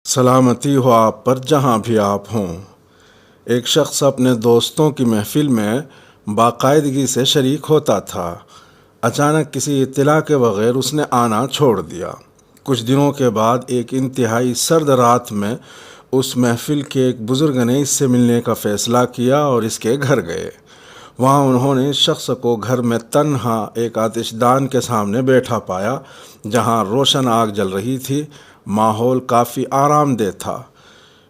سلامتی ہو آپ پر جہاں بھی آپ ہوں۔ ایک شخص اپنے دوستوں کی محفل میں باقاعدگی سے شریک ہوتا تھا۔ اچانک کسی اطلاع کے بغیر اس نے آنا چھوڑ دیا۔ کچھ دنوں کے بعد ایک انتہائی سرد رات میں اس محفل کے ایک بزرگ نے اس سے ملنے کا فیصلہ کیا اور اس کے گھر گئے۔ وہاں انہوں نے اس شخص کو گھر میں تنہا ایک آتش دان کے سامنے بیٹھا پایا، جہاں روشن آگ جل رہی تھی۔ ماحول کافی آرام دہ تھا۔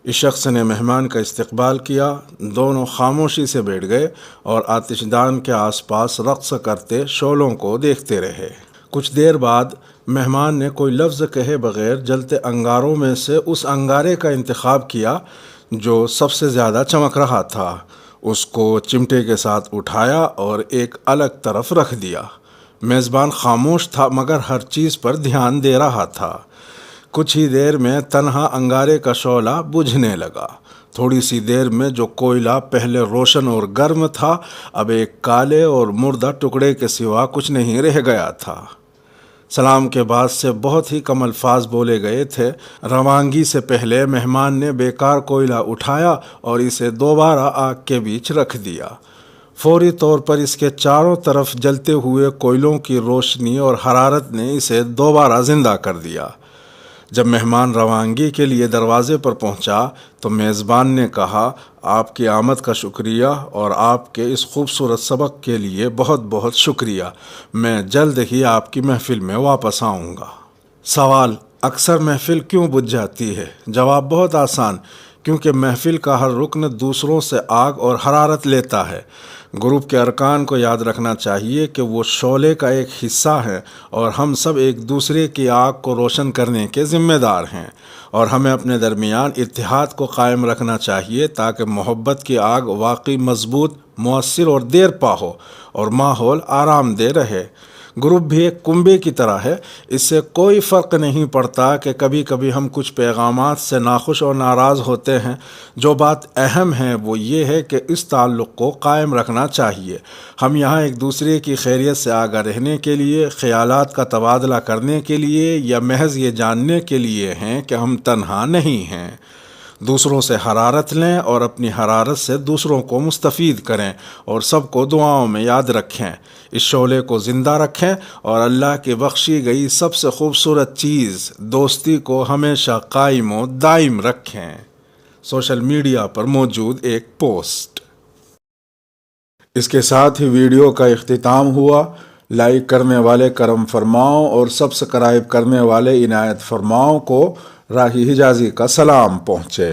اس شخص نے مہمان کا استقبال کیا۔ دونوں خاموشی سے بیٹھ گئے اور آتش دان کے آس پاس رقص کرتے شعلوں کو دیکھتے رہے۔ کچھ دیر بعد مہمان نے کوئی لفظ کہے بغیر جلتے انگاروں میں سے اس انگارے کا انتخاب کیا جو سب سے زیادہ چمک رہا تھا۔ اس کو چمٹے کے ساتھ اٹھایا اور ایک الگ طرف رکھ دیا۔ میزبان خاموش تھا مگر ہر چیز پر دھیان دے رہا تھا۔ کچھ ہی دیر میں تنہا انگارے کا شعلہ بجھنے لگا۔ تھوڑی سی دیر میں جو کوئلہ پہلے روشن اور گرم تھا اب ایک کالے اور مردہ ٹکڑے کے سوا کچھ نہیں رہ گیا تھا۔ سلام کے بعد سے بہت ہی کم الفاظ بولے گئے تھے۔ روانگی سے پہلے مہمان نے بیکار کوئلہ اٹھایا اور اسے دوبارہ آگ کے بیچ رکھ دیا۔ فوری طور پر اس کے چاروں طرف جلتے ہوئے کوئلوں کی روشنی اور حرارت نے اسے دوبارہ زندہ کر دیا۔ جب مہمان روانگی کے لیے دروازے پر پہنچا تو میزبان نے کہا، آپ کی آمد کا شکریہ اور آپ کے اس خوبصورت سبق کے لیے بہت بہت شکریہ۔ میں جلد ہی آپ کی محفل میں واپس آؤں گا۔ سوال: اکثر محفل کیوں بجھ جاتی ہے؟ جواب بہت آسان، کیونکہ محفل کا ہر رکن دوسروں سے آگ اور حرارت لیتا ہے۔ گروپ کے ارکان کو یاد رکھنا چاہیے کہ وہ شعلے کا ایک حصہ ہیں اور ہم سب ایک دوسرے کی آگ کو روشن کرنے کے ذمہ دار ہیں، اور ہمیں اپنے درمیان اتحاد کو قائم رکھنا چاہیے تاکہ محبت کی آگ واقعی مضبوط، مؤثر اور دیر پا ہو اور ماحول آرام دہ رہے۔ گروپ بھی ایک کنبے کی طرح ہے۔ اس سے کوئی فرق نہیں پڑتا کہ کبھی کبھی ہم کچھ پیغامات سے ناخوش اور ناراض ہوتے ہیں۔ جو بات اہم ہے وہ یہ ہے کہ اس تعلق کو قائم رکھنا چاہیے۔ ہم یہاں ایک دوسرے کی خیریت سے آگاہ رہنے کے لیے، خیالات کا تبادلہ کرنے کے لیے یا محض یہ جاننے کے لیے ہیں کہ ہم تنہا نہیں ہیں۔ دوسروں سے حرارت لیں اور اپنی حرارت سے دوسروں کو مستفید کریں، اور سب کو دعاؤں میں یاد رکھیں۔ اس شعلے کو زندہ رکھیں اور اللہ کی بخشی گئی سب سے خوبصورت چیز دوستی کو ہمیشہ قائم و دائم رکھیں۔ سوشل میڈیا پر موجود ایک پوسٹ۔ اس کے ساتھ ہی ویڈیو کا اختتام ہوا۔ لائک کرنے والے کرم فرماؤ اور سبسکرائب کرنے والے عنایت فرماؤ کو راہی حجازی کا سلام پہنچے۔